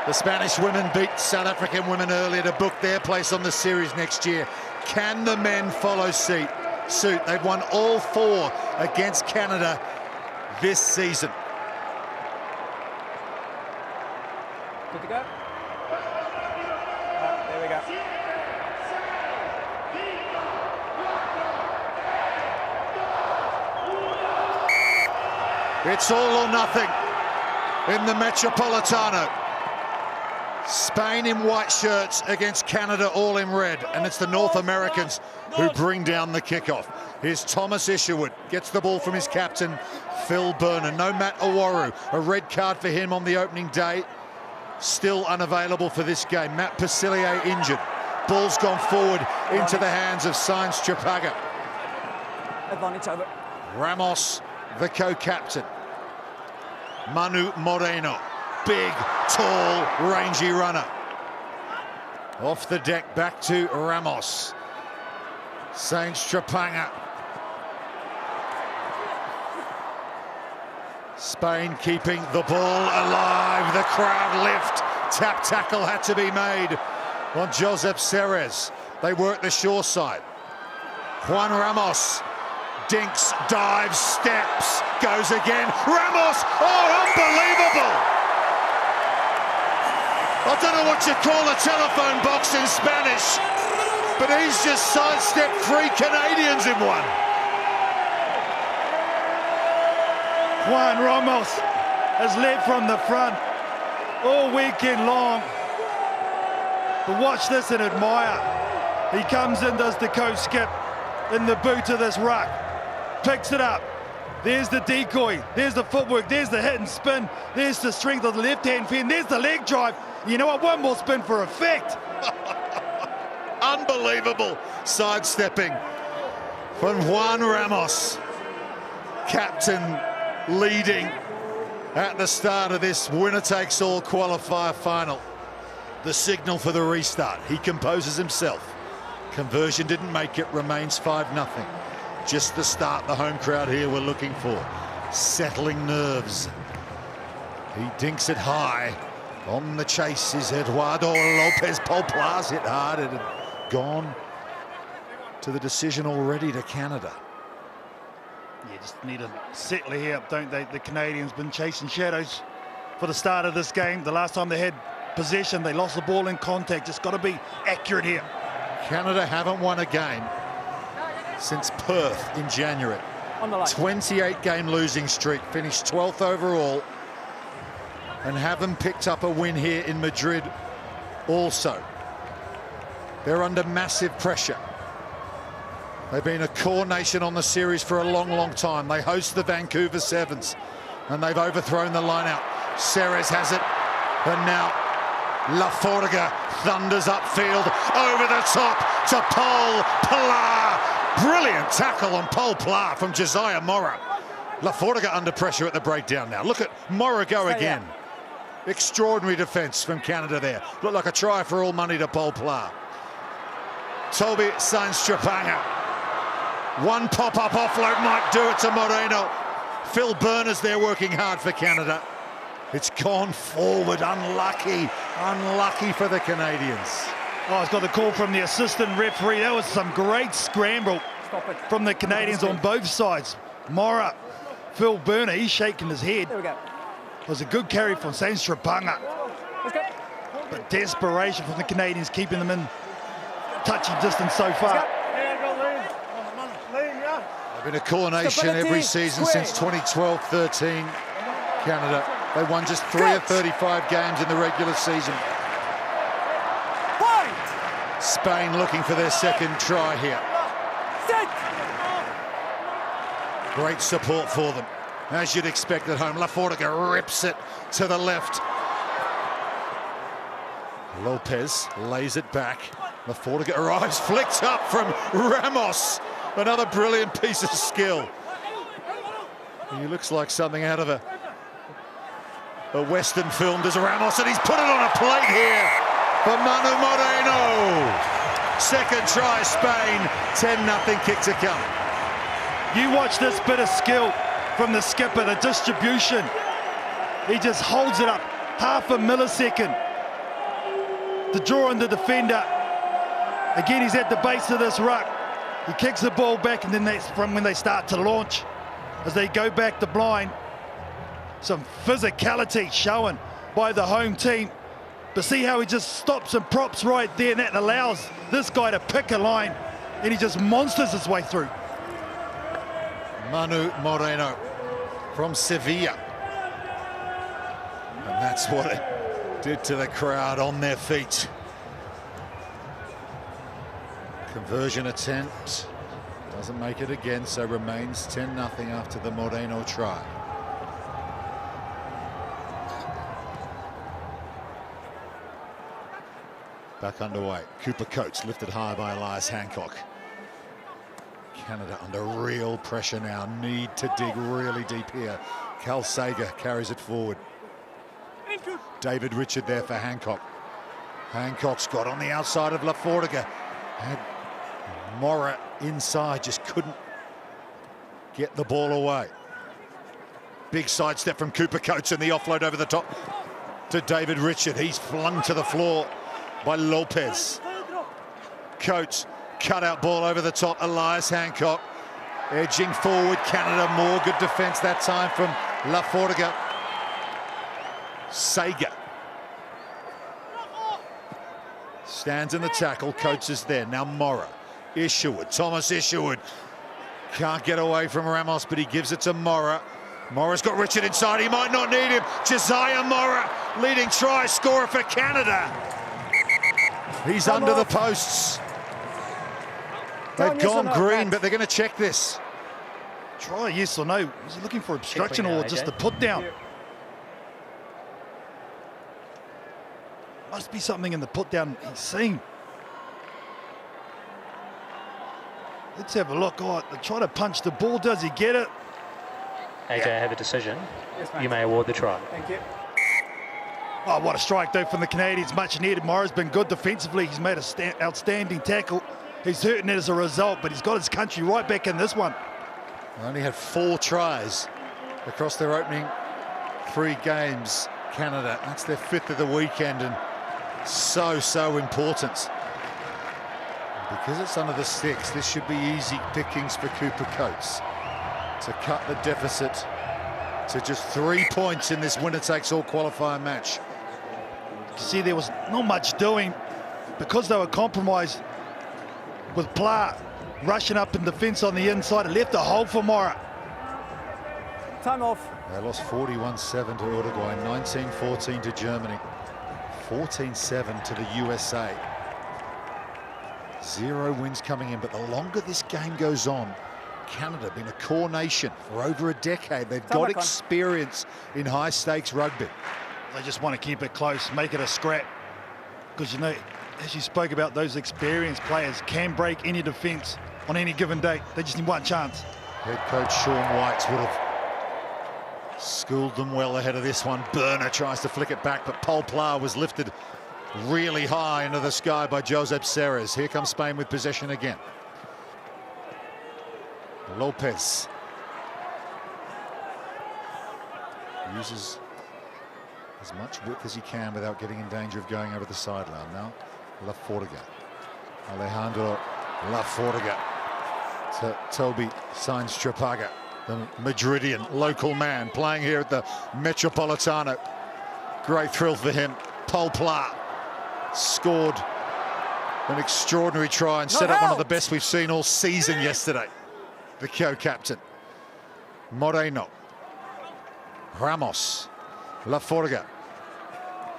The Spanish women beat South African women earlier to book their place on the series next year. Can the men follow suit? They've won all 4 against Canada this season. Good to go. There we go. It's all or nothing in the Metropolitano. Spain in white shirts against Canada all in red, and it's the North Americans who bring down the kickoff. Here's Thomas Isherwood, gets the ball from his captain, Phil Burner. No Matt Awaru, a red card for him on the opening day. Still unavailable for this game. Matt Pasilier injured. Ball's gone forward into the hands of Sainz Trapaga. Advantage over. Ramos, the co-captain. Manu Moreno, big, tall, rangy runner. Off the deck, back to Ramos. Sainz Trapaga. Spain keeping the ball alive. The crowd lift. Tap tackle had to be made on Josep Ceres. They work the shore side. Juan Ramos dinks, dives, steps, goes again. Ramos! Oh, unbelievable! I don't know what you call a telephone box in Spanish, but he's just sidestepped 3 Canadians in one. Juan Ramos has led from the front all weekend long. But watch this and admire. He comes in, does the coach skip in the boot of this ruck. Picks it up. There's the decoy. There's the footwork. There's the hit and spin. There's the strength of the left-hand fin. There's the leg drive. You know what? One more spin for effect. Unbelievable sidestepping from Juan Ramos. Captain leading at the start of this winner-takes-all qualifier final. The signal for the restart. He composes himself. Conversion didn't make it. Remains 5-0. Just the start the home crowd here were looking for. Settling nerves. He dinks it high. On the chase is Eduardo Lopez. Polplas hit hard. It had gone to the decision already to Canada. You just need a settler here, don't they? The Canadians been chasing shadows for the start of this game. The last time they had possession, they lost the ball in contact. Just got to be accurate here. Canada haven't won a game since Perth in January. 28-game losing streak, finished 12th overall, and haven't picked up a win here in Madrid also. They're under massive pressure. They've been a core nation on the series for a long, long time. They host the Vancouver Sevens, and they've overthrown the line-out. Ceres has it, and now Laforga thunders upfield, over the top to Paul Pla. Brilliant tackle on Paul Pla from Josiah Morra. Laforga under pressure at the breakdown now. Look at Morra go again. Extraordinary defence from Canada there. Looked like a try for all money to Paul Pla. Toby Sainz Trapaga. One pop-up offload might do it to Moreno. Phil Burner's there working hard for Canada. It's gone forward, unlucky for the Canadians. Oh, it's got the call from the assistant referee. That was some great scramble from the Canadians on both sides. Morra, Phil Burner, he's shaking his head. There we go. It was a good carry from Sainz Trapaga. Let's go. But desperation from the Canadians, keeping them in touching distance so far. They've been a core nation every season since 2012-13. Canada, they won just 3 of 35 games in the regular season. Spain looking for their second try here. Great support for them, as you'd expect at home. Laforga rips it to the left. Lopez lays it back. Laforga arrives, flicked up from Ramos. Another brilliant piece of skill. He looks like something out of a Western film. Does Ramos, and he's put it on a plate here for Manu Moreno. Second try, Spain. 10-0 kick to come. You watch this bit of skill from the skipper, the distribution. He just holds it up half a millisecond to draw on the defender. Again, he's at the base of this ruck. He kicks the ball back, and then that's from when they start to launch. As they go back to blind, some physicality shown by the home team. But see how he just stops and props right there, and that allows this guy to pick a line, and he just monsters his way through. Manu Moreno from Sevilla. And that's what it did to the crowd on their feet. Conversion attempt. Doesn't make it again, so remains 10-0 after the Moreno try. Back underway. Cooper Coates lifted high by Elias Hancock. Canada under real pressure now. Need to dig really deep here. Cal Sager carries it forward. David Richard there for Hancock. Hancock's got on the outside of Laforga. Had Mora inside, just couldn't get the ball away. Big sidestep from Cooper Coates and the offload over the top to David Richard. He's flung to the floor by Lopez. Coates, cut-out ball over the top. Elias Hancock edging forward. Canada, more good defence that time from Laforga. Sager stands in the tackle. Coates is there. Now Mora. Isherwood. Thomas Isherwood can't get away from Ramos, but he gives it to Mora. Mora's got Richard inside. He might not need him. Josiah Mora, leading try scorer for Canada. He's under the posts. They've gone green, but they're going to check this. Try, yes or no? Is he looking for obstruction or just a put down? Must be something in the put down he's seen. Let's have a look. Oh, they try to punch the ball. Does he get it? AJ, I have a decision. Yes, you may award the try. Thank you. Oh, what a strike though from the Canadians. Much needed. Mora's been good defensively. He's made an outstanding tackle. He's hurting it as a result, but he's got his country right back in this one. They only had 4 tries across their opening 3 games, Canada. That's their 5th of the weekend, and so important. Because it's under the sticks, this should be easy pickings for Cooper Coates to cut the deficit to just 3 points in this winner-takes-all qualifier match. See, there was not much doing because they were compromised with Pla rushing up in defence on the inside. It left a hole for Mora. Time off. They lost 41-7 to Uruguay, 19-14 to Germany, 14-7 to the USA. 0 wins coming in, but the longer this game goes on, Canada been a core nation for over a decade. They've got experience in high-stakes rugby. They just want to keep it close, make it a scrap. Because, you know, as you spoke about, those experienced players can break any defence on any given day. They just need one chance. Head coach Sean White would have schooled them well ahead of this one. Burner tries to flick it back, but Paul Pla was lifted really high into the sky by Josep Serres. Here comes Spain with possession again. Lopez uses as much width as he can without getting in danger of going over the sideline. Now Laforga, Alejandro Laforga to Toby Sainz-Trapaga, the Madridian local man playing here at the Metropolitano. Great thrill for him. Paul Pla scored an extraordinary try and set up one of the best we've seen all season yesterday. The co-captain. Moreno. Ramos. Laforga.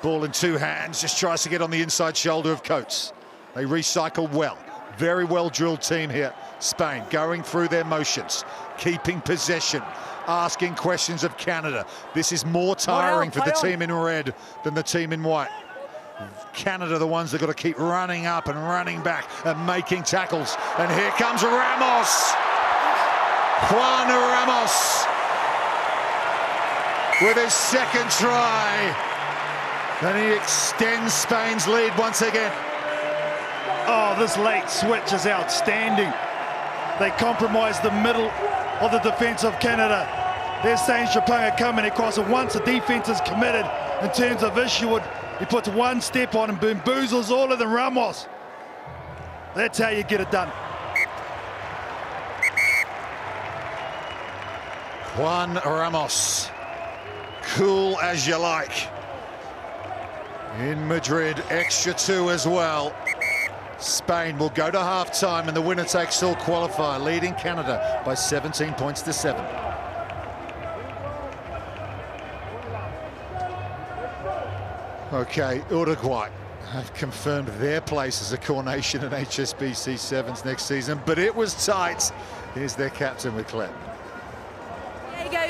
Ball in 2 hands, just tries to get on the inside shoulder of Coates. They recycle well. Very well drilled team here. Spain going through their motions, keeping possession, asking questions of Canada. This is more tiring for the team in red than the team in white. Canada, the ones that got to keep running up and running back and making tackles. And here comes Ramos. Juan Ramos with his 2nd try. And he extends Spain's lead once again. Oh, this late switch is outstanding. They compromise the middle of the defence of Canada. There's Sainz-Trapaga coming across, and once the defence is committed in terms of Isherwood He puts one step on and bamboozles all of them. Ramos. That's how you get it done. Juan Ramos, cool as you like. In Madrid, extra 2 as well. Spain will go to half-time and the winner takes all qualifier, leading Canada by 17 points to 7. Okay, Uruguay have confirmed their place as a core nation in HSBC Sevens next season, but it was tight. Here's their captain with Clem.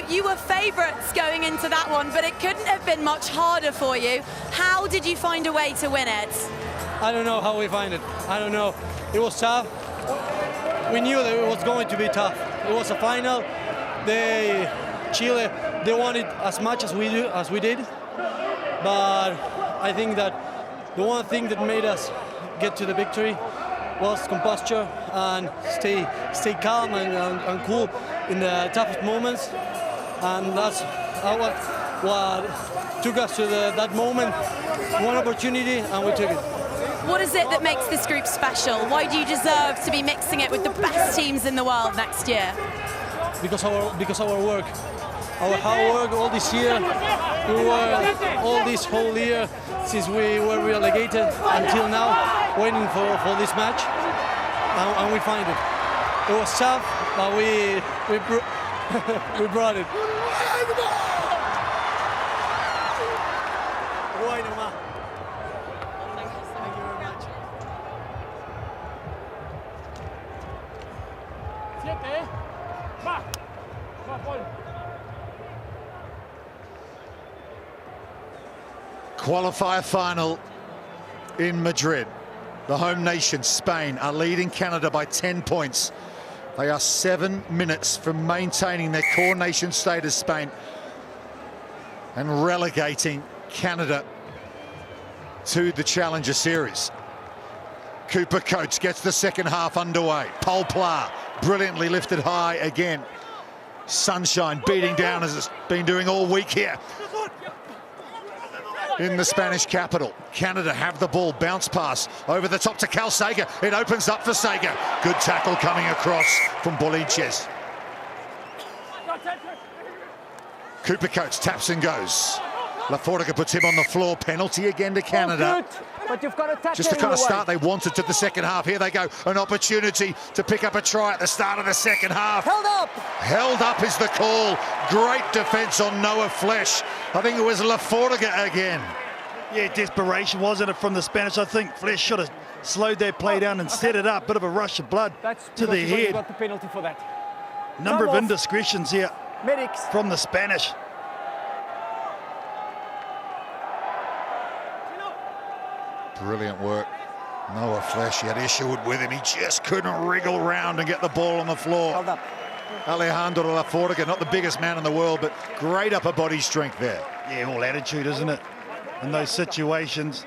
You were favourites going into that one, but it couldn't have been much harder for you. How did you find a way to win it? I don't know how we find it. I don't know. It was tough. We knew that it was going to be tough. It was a final. Chile, they wanted as much as we did. But I think that the one thing that made us get to the victory was composure and stay calm and cool in the toughest moments. And that's what took us to that moment. One opportunity, and we took it. What is it that makes this group special? Why do you deserve to be mixing it with the best teams in the world next year? Because our work, our hard work all this year. We were all this whole year since we were relegated until now, waiting for this match, and we find it. It was tough, but we brought it. Qualifier final in Madrid. The home nation, Spain, are leading Canada by 10 points. They are 7 minutes from maintaining their core nation status, Spain, and relegating Canada to the Challenger Series. Cooper Coates gets the second half underway. Paul Pla brilliantly lifted high again. Sunshine beating down as it's been doing all week here in the Spanish capital. Canada have the ball, bounce pass over the top to Cal Sager. It opens up for Sager. Good tackle coming across from Boliches. Cooper Coates taps and goes. Laforga puts him on the floor. Penalty again to Canada. But you've got to just the kind of start they wanted to the second half. Here they go, an opportunity to pick up a try at the start of the second half. Held up! Held up is the call. Great defence on Noah Flesh. I think it was Laforga again. Yeah, desperation, wasn't it, from the Spanish? I think Flesh should have slowed their play down and set it up. Bit of a rush of blood to the head. You got the penalty for that. Number of indiscretions here Medics from the Spanish. Brilliant work. Noah Flesh, he had issue with him. He just couldn't wriggle round and get the ball on the floor. held up. Alejandro Laforga, not the biggest man in the world, but great upper body strength there. Yeah, all attitude, isn't it? In those situations.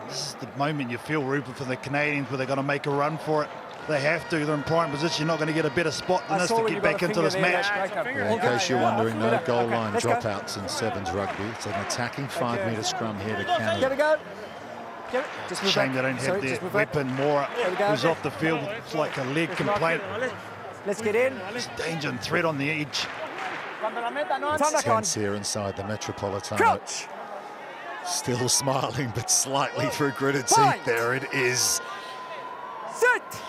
This is the moment you feel, Rupert, for the Canadians, where they're going to make a run for it. They have to. They're in prime position. You're not going to get a better spot than this to get back into this match. Yeah, in case you're wondering, no goal line dropouts in Sevens rugby. It's an attacking 5-metre scrum here to Canada. Just shame they don't have their weapon more. Who's off the field. It's like a leg complaint. Let's get in. It's danger and threat on the edge. It's tense here inside the Metropolitano. Still smiling, but slightly through gritted teeth. There it is.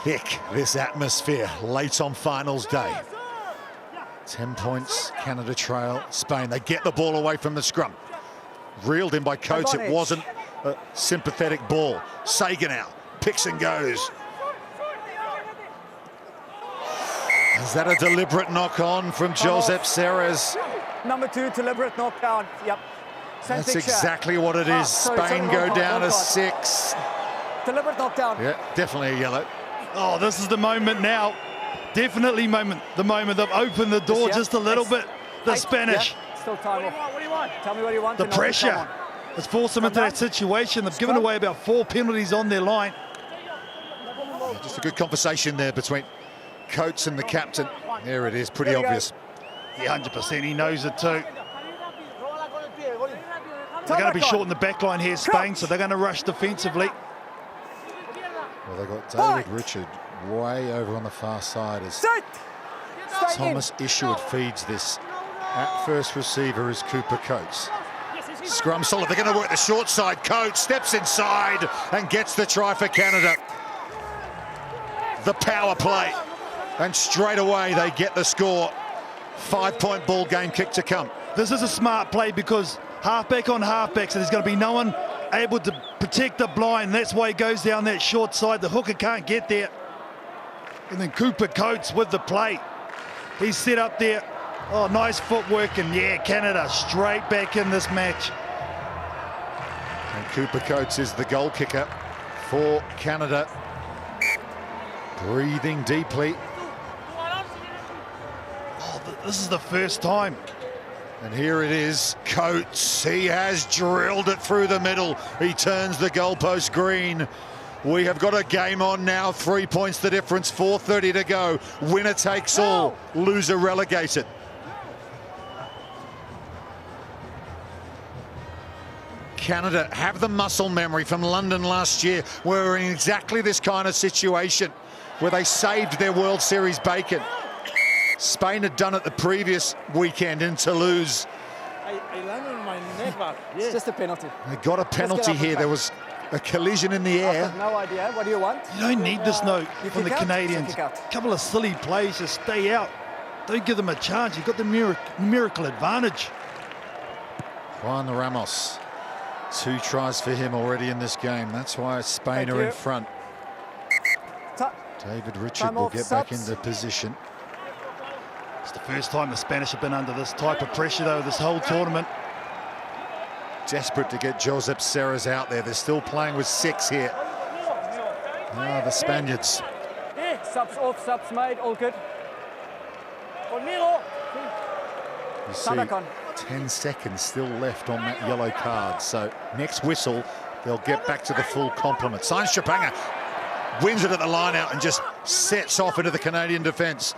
Thick, this atmosphere, late on finals day. 10 points, Canada trail, Spain. They get the ball away from the scrum. Reeled in by Coates. It wasn't a sympathetic ball. Sager now picks and goes. Is that a deliberate knock on from Josep Serres? Number 2, deliberate knockdown. Yep. That's exactly what it is. Spain go down to 6. Deliberate knockdown. Yeah, definitely a yellow. Oh, this is the moment now. Definitely the moment they've opened the door just a little bit. The Spanish. Still time off. What do you want? Tell me what you want. The pressure has forced them into that situation. They've given away about 4 penalties on their line. Yeah, just a good conversation there between Coates and the captain. There it is, pretty obvious. Yeah, 100%. He knows it too. They're going to be short in the back line here, Spain, so they're going to rush defensively. Well, they've got David Richard way over on the far side as Thomas Isherwood feeds this. At first receiver is Cooper Coates. Scrum solid, they're going to work the short side. Coates steps inside and gets the try for Canada. The power play, and straight away they get the score. 5-point ball game kick to come. This is a smart play because halfback on halfback, so there's going to be no one able to protect the blind. That's why he goes down that short side. The hooker can't get there. And then Cooper Coates with the play. He's set up there. Oh, nice footwork, and yeah, Canada straight back in this match. And Cooper Coates is the goal kicker for Canada. Breathing deeply. Oh, this is the first time. And here it is, Coates. He has drilled it through the middle. He turns the goalpost green. We have got a game on now. 3 points the difference, 4:30 to go. Winner takes all, loser relegated. Canada have the muscle memory from London last year. We're in exactly this kind of situation where they saved their World Series bacon. Spain had done it the previous weekend in Toulouse. I landed on my neck, but it's just a penalty. They got a penalty here. There was a collision in the air. No idea. What do you want? You don't need this note from the kick out? Canadians. Kick out. A couple of silly plays to stay out. Don't give them a chance. You've got the numerical advantage. Juan Ramos. 2 tries for him already in this game. That's why Spain are in front. David Richard will get back into position. It's the first time the Spanish have been under this type of pressure, though, this whole tournament. Desperate to get Josep Serres out there. They're still playing with 6 here. The Spaniards. Subs off, subs made, all good. You see 10 seconds still left on that yellow card. So next whistle, they'll get back to the full complement. Sainz Chapanga wins it at the line out and just sets off into the Canadian defence.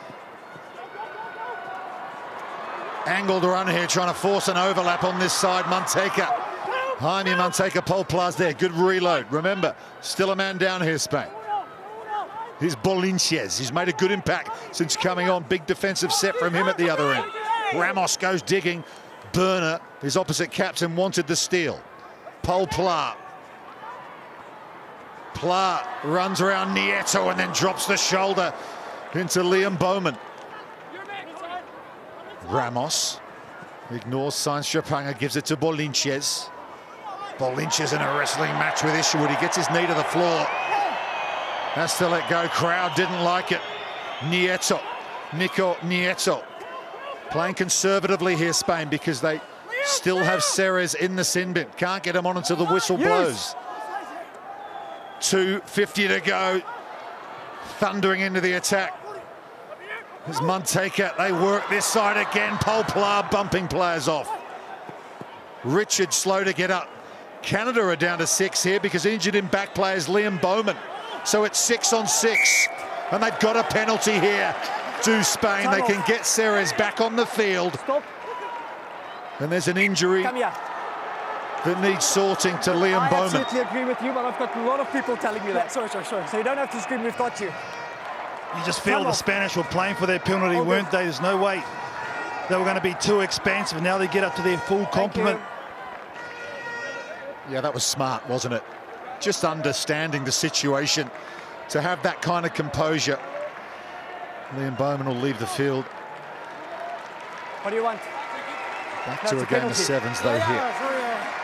Angled run here, trying to force an overlap on this side. Monteca. Jaime Monteca, Pol Plas there. Good reload. Remember, still a man down here, Spain. Here's Bolinches. He's made a good impact since coming on. Big defensive set from him at the other end. Ramos goes digging. Burner, his opposite captain, wanted the steal. Pol Plas. Plas runs around Nieto and then drops the shoulder into Liam Bowman. Ramos ignores Sainz Chapanga, gives it to Bolinches. Bolinches in a wrestling match with Isherwood. He gets his knee to the floor. Has to let go. Crowd didn't like it. Nieto, Nico Nieto. Playing conservatively here, Spain, because they still have Serres in the sin bin. Can't get him on until the whistle blows. 2:50 to go. Thundering into the attack. As Monteca, they work this side again. Pol Plas bumping players off. Richard slow to get up. Canada are down to 6 here because injured in back players Liam Bowman. So it's 6 on 6. And they've got a penalty here to Spain. They can get Serres back on the field. And there's an injury that needs sorting to Liam Bowman. I absolutely agree with you, but I've got a lot of people telling me that. Sorry. So you don't have to scream, we've got you. You just feel the Spanish were playing for their penalty, weren't they? There's no way they were going to be too expansive. Now they get up to their full complement. Yeah, that was smart, wasn't it? Just understanding the situation to have that kind of composure. Liam Bowman will leave the field. What do you want? Back to a game of sevens, though, here.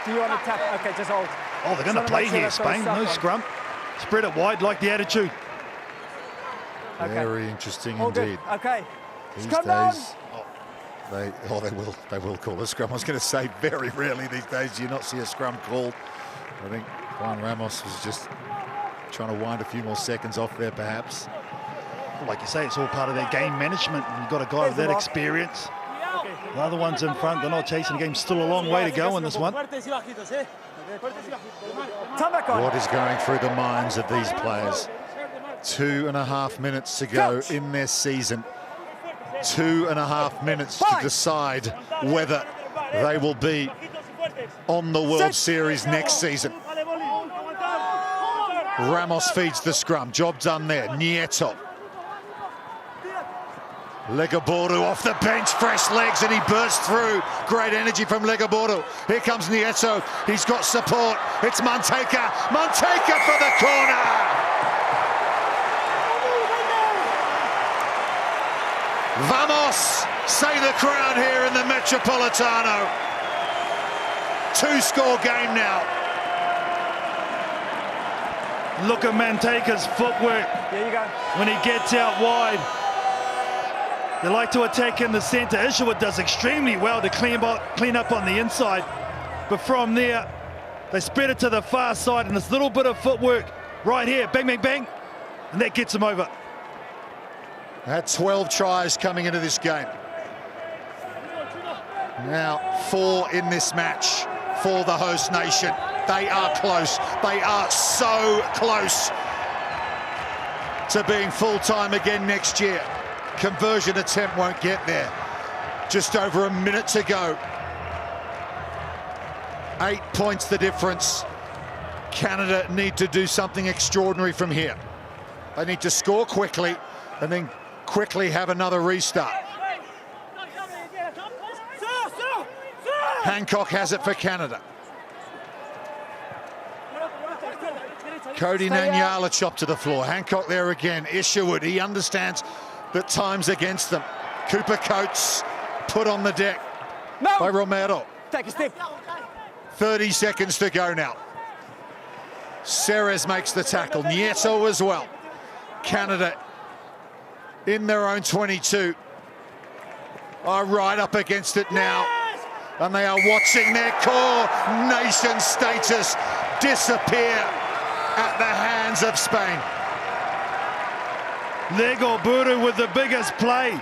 Do you want to tap? Okay, just hold. Oh, they're going to play here, Spain. No scrum. Spread it wide, like the attitude. Very interesting indeed. Okay. These days, they will call a scrum. I was going to say, very rarely these days do you not see a scrum called. I think Juan Ramos was just trying to wind a few more seconds off there, perhaps. Well, like you say, it's all part of their game management. You've got a guy with that experience. The other ones in front, they're not chasing the game. Still a long way to go in this one. What is going through the minds of these players? 2.5 minutes to go in their season. 2.5 minutes to decide whether they will be on the World Series next season. Ramos feeds the scrum. Job done there. Nieto. Legabordo off the bench, fresh legs, and he bursts through. Great energy from Legabordo. Here comes Nieto. He's got support. It's Manteca. Manteca for the corner. Vamos, say the crowd here in the Metropolitano. 2-score game now. Look at Manteca's footwork when he gets out wide. They like to attack in the centre. Isherwood does extremely well to clean up on the inside. But from there, they spread it to the far side, and this little bit of footwork right here, bang, bang, bang, and that gets them over. Had 12 tries coming into this game. Now 4 in this match for the host nation. They are close. They are so close to being full-time again next year. Conversion attempt won't get there. Just over a minute to go. 8 points the difference. Canada need to do something extraordinary from here. They need to score quickly and then quickly have another restart. Hancock has it for Canada. Cody Nanyala chopped to the floor. Hancock there again. Isherwood, he understands that time's against them. Cooper Coates put on the deck by Romero. Take a step. 30 seconds to go now. Ceres makes the tackle. Nieto as well. Canada in their own 22 are right up against it now. And they are watching their core nation status disappear at the hands of Spain. Legabordo with the biggest play.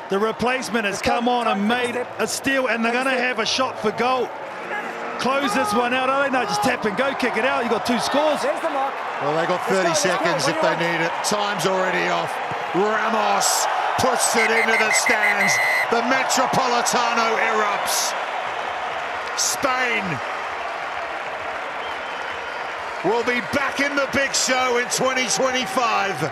The replacement has come on and made a steal, and they're going to have a shot for goal. Close this one out. Oh, no, just tap and go, kick it out. You got 2 scores. Well, they got 30 seconds if they need it. Time's already off. Ramos puts it into the stands. The Metropolitano erupts. Spain will be back in the big show in 2025.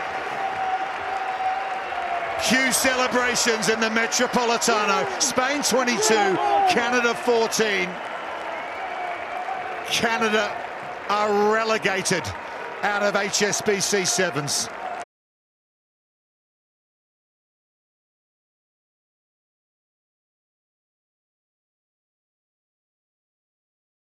Cue celebrations in the Metropolitano. Spain 22, Canada 14. Canada are relegated out of HSBC Sevens.